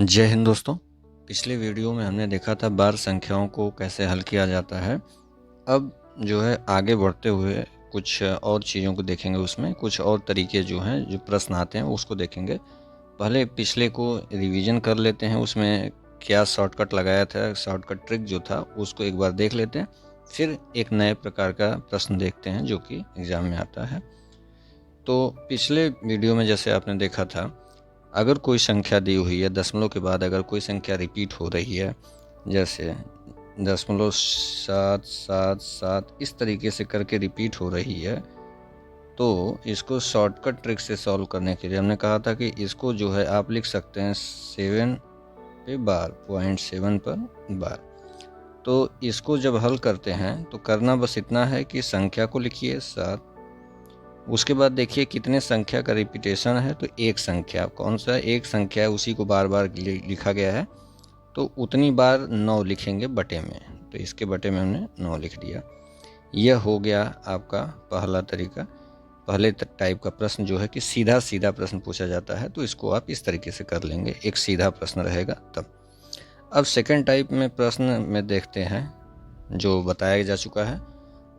जय हिंद दोस्तों। पिछले वीडियो में हमने देखा था बार संख्याओं को कैसे हल किया जाता है। अब जो है आगे बढ़ते हुए कुछ और चीज़ों को देखेंगे, उसमें कुछ और तरीके जो हैं, जो प्रश्न आते हैं उसको देखेंगे। पहले पिछले को रिवीजन कर लेते हैं, उसमें क्या शॉर्टकट लगाया था, शॉर्टकट ट्रिक जो था उसको एक बार देख लेते हैं। फिर एक नए प्रकार का प्रश्न देखते हैं जो कि एग्ज़ाम में आता है। तो पिछले वीडियो में जैसे आपने देखा था, अगर कोई संख्या दी हुई है, दशमलव के बाद अगर कोई संख्या रिपीट हो रही है, जैसे 0.777 इस तरीके से करके रिपीट हो रही है, तो इसको शॉर्टकट ट्रिक से सॉल्व करने के लिए हमने कहा था कि इसको जो है आप लिख सकते हैं 7 पे बार, 0.7 पर बार। तो इसको जब हल करते हैं तो करना बस इतना है कि संख्या को लिखिए 7, उसके बाद देखिए कितने संख्या का रिपीटेशन है, तो एक संख्या, कौन सा एक संख्या है उसी को बार बार लिखा गया है, तो उतनी बार 9 लिखेंगे बटे में। तो इसके बटे में हमने 9 लिख दिया। यह हो गया आपका पहला तरीका। पहले टाइप का प्रश्न जो है कि सीधा सीधा प्रश्न पूछा जाता है, तो इसको आप इस तरीके से कर लेंगे, एक सीधा प्रश्न रहेगा तब। अब सेकेंड टाइप में प्रश्न में देखते हैं जो बताया जा चुका है।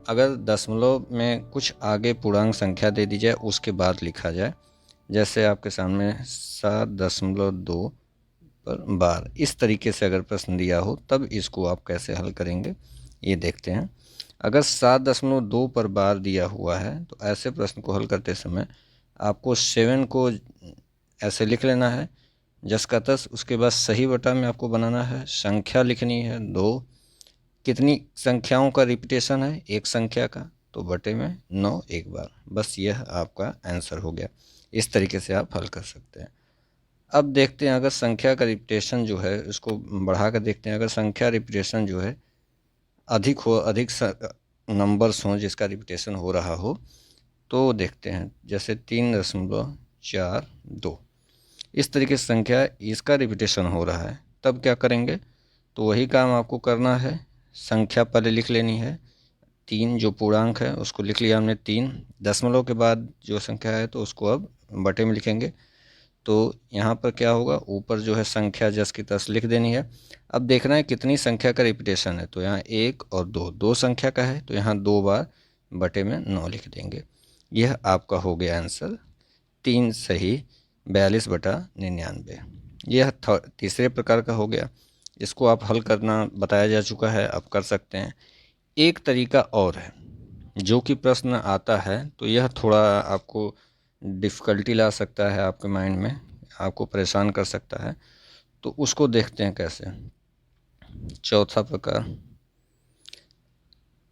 अगर दशमलव में कुछ आगे पूर्णांक संख्या दे दी जाए, उसके बाद लिखा जाए, जैसे आपके सामने 7.2 पर बार, इस तरीके से अगर प्रश्न दिया हो तब इसको आप कैसे हल करेंगे ये देखते हैं। अगर 7.2 पर बार दिया हुआ है तो ऐसे प्रश्न को हल करते समय आपको 7 को ऐसे लिख लेना है जस का तस, उसके बाद सही बटा में आपको बनाना है, संख्या लिखनी है 2, कितनी संख्याओं का रिपीटेशन है, एक संख्या का, तो बटे में 9 एक बार। बस यह आपका आंसर हो गया। इस तरीके से आप हल कर सकते हैं। अब देखते हैं अगर संख्या का रिपीटेशन जो है, उसको बढ़ा कर देखते हैं। अगर संख्या रिपीटेशन जो है अधिक हो, अधिक नंबर्स हों जिसका रिपीटेशन हो रहा हो, तो देखते हैं जैसे 3.42 इस तरीके से संख्या इसका रिपीटेशन हो रहा है, तब क्या करेंगे, तो वही काम आपको करना है। संख्या पहले लिख लेनी है, 3 जो पूर्णांक है उसको लिख लिया हमने 3, दशमलव के बाद जो संख्या है तो उसको अब बटे में लिखेंगे। तो यहाँ पर क्या होगा, ऊपर जो है संख्या जस की तस लिख देनी है। अब देखना है कितनी संख्या का रिपीटेशन है, तो यहाँ 1 और 2, दो संख्या का है, तो यहाँ 2 बार बटे में 9 लिख देंगे। यह आपका हो गया आंसर 3 सही 42/99। यह तीसरे प्रकार का हो गया। इसको आप हल करना बताया जा चुका है, आप कर सकते हैं। एक तरीका और है जो कि प्रश्न आता है तो यह थोड़ा आपको डिफ़िकल्टी ला सकता है, आपके माइंड में आपको परेशान कर सकता है, तो उसको देखते हैं कैसे। चौथा प्रकार,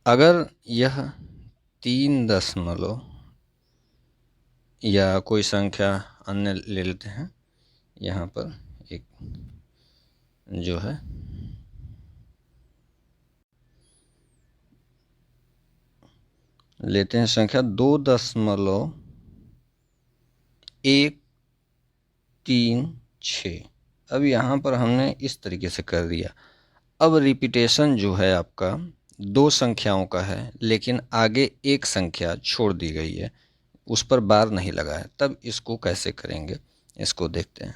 अगर यह 3 दशमलव या कोई संख्या अन्य ले लेते हैं, यहाँ पर एक जो है लेते हैं संख्या 2.136। अब यहाँ पर हमने इस तरीके से कर दिया। अब रिपीटेशन जो है आपका दो संख्याओं का है, लेकिन आगे एक संख्या छोड़ दी गई है, उस पर बार नहीं लगा है, तब इसको कैसे करेंगे इसको देखते हैं।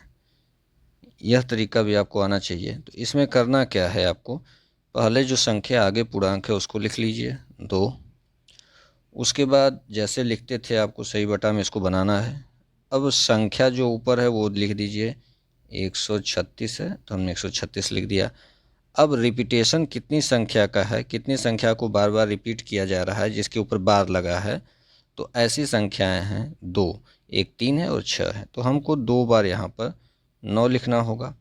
यह तरीका भी आपको आना चाहिए। तो इसमें करना क्या है, आपको पहले जो संख्या आगे पूर्णांक है उसको लिख लीजिए 2, उसके बाद जैसे लिखते थे आपको सही बटा में इसको बनाना है। अब संख्या जो ऊपर है वो लिख दीजिए, 136 है तो हमने 136 लिख दिया। अब रिपीटेशन कितनी संख्या का है, कितनी संख्या को बार बार रिपीट किया जा रहा है जिसके ऊपर बार लगा है, तो ऐसी संख्याएं हैं 2, एक 3 है और 6 है, तो हमको 2 बार यहाँ पर 9 लिखना होगा।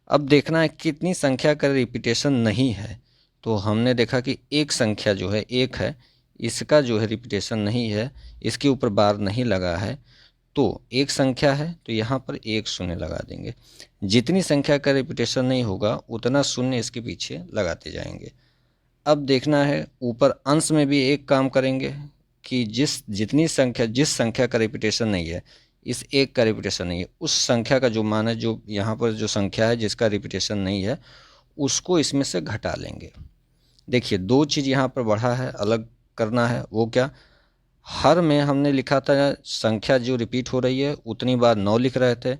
अब देखना है कितनी संख्या का रिपीटेशन नहीं है, तो हमने देखा कि एक संख्या जो है 1 है, इसका जो है रिपीटेशन नहीं है, इसके ऊपर बार नहीं लगा है, तो एक संख्या है तो यहाँ पर एक शून्य लगा देंगे। जितनी संख्या का रिपीटेशन नहीं होगा उतना शून्य इसके पीछे लगाते जाएंगे। अब देखना है ऊपर अंश में भी एक काम करेंगे कि जिस संख्या का रिपीटेशन नहीं है, इस एक का रिपीटेशन नहीं है, उस संख्या का जो मान है, जो यहाँ पर जो संख्या है जिसका रिपीटेशन नहीं है, उसको इसमें से घटा लेंगे। देखिए दो चीज़ यहाँ पर बढ़ा है, अलग करना है। वो क्या, हर में हमने लिखा था संख्या जो रिपीट हो रही है उतनी बार 9 लिख रहे थे,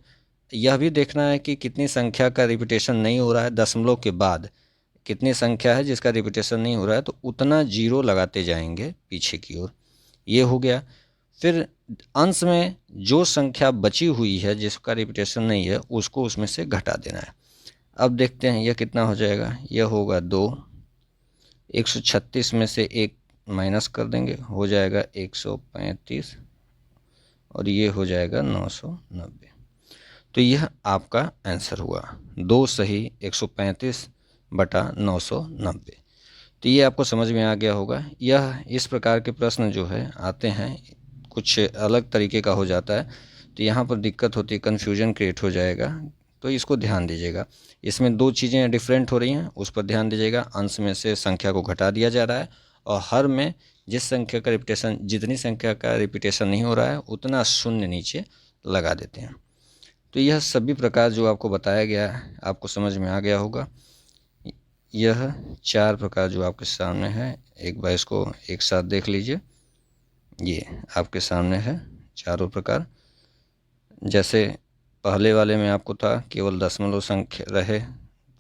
यह भी देखना है कि कितनी संख्या का रिपीटेशन नहीं हो रहा है, दशमलव के बाद कितनी संख्या है जिसका रिपीटेशन नहीं हो रहा है, तो उतना जीरो लगाते जाएंगे पीछे की ओर। ये हो गया। फिर अंश में जो संख्या बची हुई है जिसका रिपीटेशन नहीं है उसको उसमें से घटा देना है। अब देखते हैं यह कितना हो जाएगा। यह होगा 2, 136 में से 1 माइनस कर देंगे, हो जाएगा 135, और ये हो जाएगा 990। तो यह आपका आंसर हुआ, 2 सही 135/990। तो ये आपको समझ में आ गया होगा। यह इस प्रकार के प्रश्न जो है आते हैं, कुछ अलग तरीके का हो जाता है, तो यहाँ पर दिक्कत होती है, कन्फ्यूजन क्रिएट हो जाएगा। तो इसको ध्यान दीजिएगा। इसमें 2 चीज़ें डिफरेंट हो रही हैं, उस पर ध्यान दीजिएगा। अंश में से संख्या को घटा दिया जा रहा है, और हर में जिस संख्या का रिपीटेशन, जितनी संख्या का रिपीटेशन नहीं हो रहा है उतना शून्य नीचे लगा देते हैं। तो यह सभी प्रकार जो आपको बताया गया है आपको समझ में आ गया होगा। यह 4 प्रकार जो आपके सामने है, एक बार इसको एक साथ देख लीजिए। ये आपके सामने है चारों प्रकार। जैसे पहले वाले में आपको था केवल दशमलव संख्या रहे,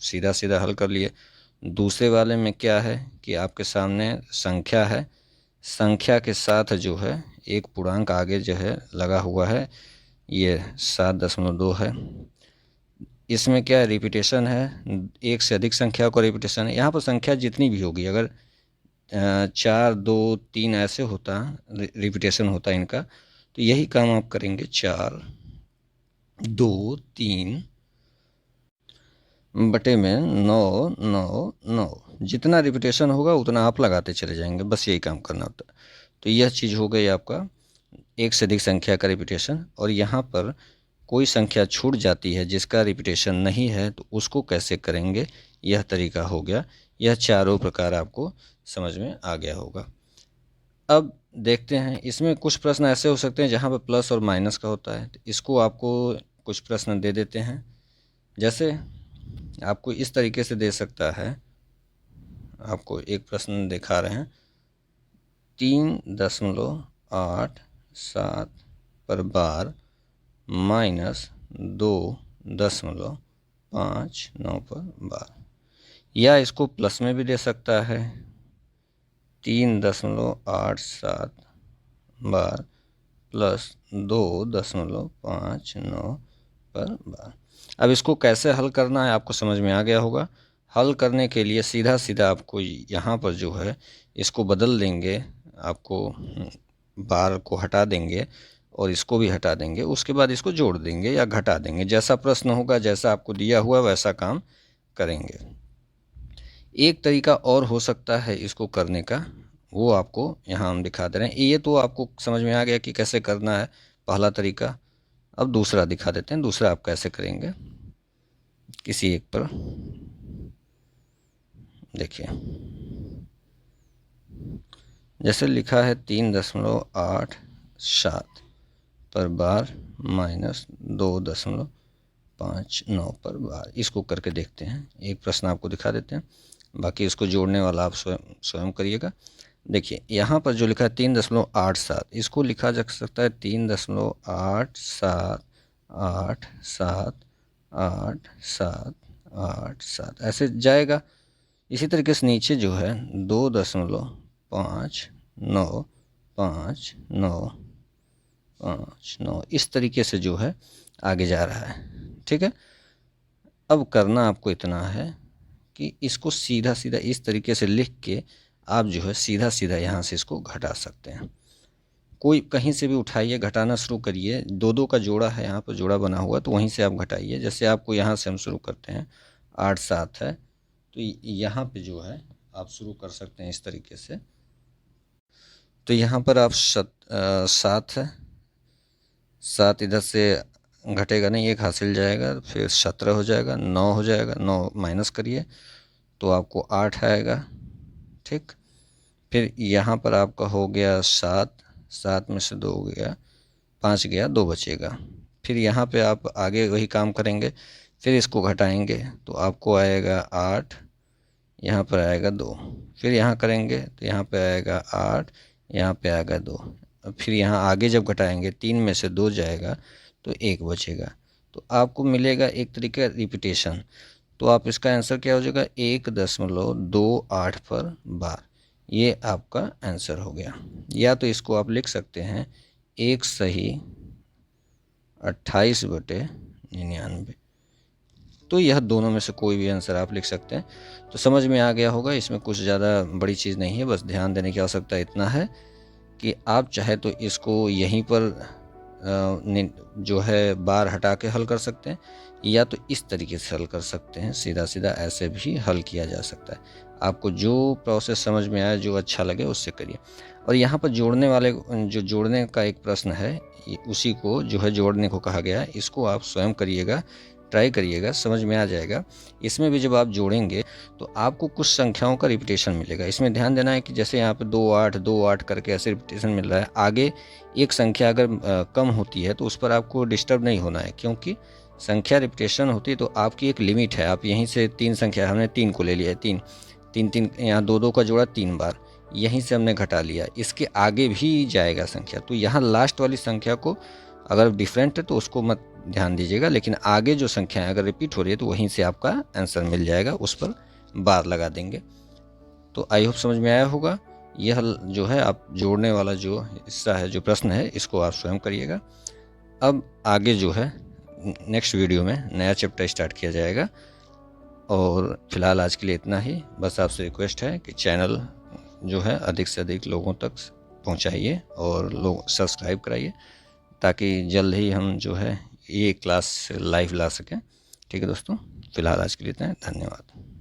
सीधा सीधा हल कर लिए। दूसरे वाले में क्या है कि आपके सामने संख्या है, संख्या के साथ जो है एक पूर्णांक आगे जो है लगा हुआ है, ये 7.2 है। इसमें क्या है, रिपीटेशन है, एक से अधिक संख्या को रिपीटेशन है। यहाँ पर संख्या जितनी भी होगी, अगर 4, 2, 3 ऐसे होता रिपीटेशन होता इनका, तो यही काम आप करेंगे। 4, 2, 3 बटे में 9, 9, 9, जितना रिपीटेशन होगा उतना आप लगाते चले जाएंगे, बस यही काम करना होता है। तो यह चीज़ हो गई आपका एक से अधिक संख्या का रिपीटेशन। और यहाँ पर कोई संख्या छूट जाती है जिसका रिपीटेशन नहीं है, तो उसको कैसे करेंगे, यह तरीका हो गया। यह चारों प्रकार आपको समझ में आ गया होगा। अब देखते हैं, इसमें कुछ प्रश्न ऐसे हो सकते हैं जहाँ पर प्लस और माइनस का होता है, तो इसको आपको कुछ प्रश्न दे देते हैं। जैसे आपको इस तरीके से दे सकता है, आपको एक प्रश्न दिखा रहे हैं, 3.87 पर बार माइनस 2.59 पर बार, या इसको प्लस में भी दे सकता है, 3.87 बार प्लस 2.59 पर बार। अब इसको कैसे हल करना है आपको समझ में आ गया होगा। हल करने के लिए सीधा सीधा आपको यहाँ पर जो है इसको बदल देंगे, आपको बार को हटा देंगे और इसको भी हटा देंगे, उसके बाद इसको जोड़ देंगे या घटा देंगे, जैसा प्रश्न होगा, जैसा आपको दिया हुआ वैसा काम करेंगे। एक तरीका और हो सकता है इसको करने का, वो आपको यहाँ हम दिखा दे रहे हैं। ये तो आपको समझ में आ गया कि कैसे करना है, पहला तरीका। अब दूसरा दिखा देते हैं, दूसरा आप कैसे करेंगे। किसी एक पर देखिए, जैसे लिखा है 3.87 पर बार माइनस 2.59 पर बार, इसको करके देखते हैं। एक प्रश्न आपको दिखा देते हैं, बाकी इसको जोड़ने वाला आप स्वयं करिएगा। देखिए यहाँ पर जो लिखा है 3.87, इसको लिखा जा सकता है 3.87878787 ऐसे जाएगा। इसी तरीके से नीचे जो है 2.5959 इस तरीके से जो है आगे जा रहा है। ठीक है, अब करना आपको इतना है कि इसको सीधा सीधा इस तरीके से लिख के आप जो है सीधा सीधा यहाँ से इसको घटा सकते हैं। कोई कहीं से भी उठाइए, घटाना शुरू करिए। 2 का जोड़ा है, यहाँ पर जोड़ा बना हुआ, तो वहीं से आप घटाइए। जैसे आपको यहाँ से हम शुरू करते हैं, 8, 7 है, तो यहाँ पे जो है आप शुरू कर सकते हैं इस तरीके से। तो यहाँ पर आप 7 है, 7 इधर से घटेगा नहीं, 1 हासिल जाएगा, फिर 17 हो जाएगा, 9 हो जाएगा, 9 माइनस करिए तो आपको 8 आएगा। ठीक, फिर यहाँ पर आपका हो गया 7, 7 में से 2 गया, 5 गया, 2 बचेगा। फिर यहाँ पे आप आगे वही काम करेंगे, फिर इसको घटाएंगे तो आपको आएगा 8, यहाँ पर आएगा 2, फिर यहाँ करेंगे तो यहाँ पे आएगा 8, यहाँ पे आएगा 2। फिर यहाँ आगे जब घटाएंगे 3 में से 2 जाएगा तो 1 बचेगा। तो आपको मिलेगा एक तरीके का रिपीटेशन। तो आप इसका आंसर क्या हो जाएगा 1.28 पर बार, ये आपका आंसर हो गया। या तो इसको आप लिख सकते हैं 1/28 तो यह दोनों में से कोई भी आंसर आप लिख सकते हैं। तो समझ में आ गया होगा, इसमें कुछ ज़्यादा बड़ी चीज़ नहीं है, बस ध्यान देने की आवश्यकता इतना है कि आप चाहे तो इसको यहीं पर जो है बार हटा के हल कर सकते हैं, या तो इस तरीके से हल कर सकते हैं, सीधा सीधा ऐसे भी हल किया जा सकता है। आपको जो प्रोसेस समझ में आए, जो अच्छा लगे उससे करिए। और यहाँ पर जोड़ने वाले जो जोड़ने का एक प्रश्न है, उसी को जो है जोड़ने को कहा गया है, इसको आप स्वयं करिएगा, ट्राई करिएगा, समझ में आ जाएगा। इसमें भी जब आप जोड़ेंगे तो आपको कुछ संख्याओं का रिपीटेशन मिलेगा। इसमें ध्यान देना है कि जैसे यहाँ पे 2 8 करके ऐसे रिपीटेशन मिल रहा है, आगे एक संख्या अगर कम होती है तो उस पर आपको डिस्टर्ब नहीं होना है, क्योंकि संख्या रिपीटेशन होती है तो आपकी एक लिमिट है। आप यहीं से 3 संख्या, हमने 3 को ले लिया है, 3 3 3 यहाँ 2 का जोड़ा 3 बार, यहीं से हमने घटा लिया, इसके आगे भी जाएगा संख्या। तो यहाँ लास्ट वाली संख्या को अगर डिफरेंट है तो उसको मत ध्यान दीजिएगा, लेकिन आगे जो संख्या है अगर रिपीट हो रही है तो वहीं से आपका आंसर मिल जाएगा, उस पर बार लगा देंगे। तो आई होप समझ में आया होगा। यह जो है आप जोड़ने वाला जो हिस्सा है, जो प्रश्न है, इसको आप स्वयं करिएगा। अब आगे जो है नेक्स्ट वीडियो में नया चैप्टर स्टार्ट किया जाएगा। और फिलहाल आज के लिए इतना ही। बस आपसे रिक्वेस्ट है कि चैनल जो है अधिक से अधिक लोगों तक पहुंचाइए और लोग सब्सक्राइब कराइए, ताकि जल्द ही हम जो है ये क्लास लाइव ला सकें। ठीक है दोस्तों, फिलहाल आज के लिए इतना है। धन्यवाद।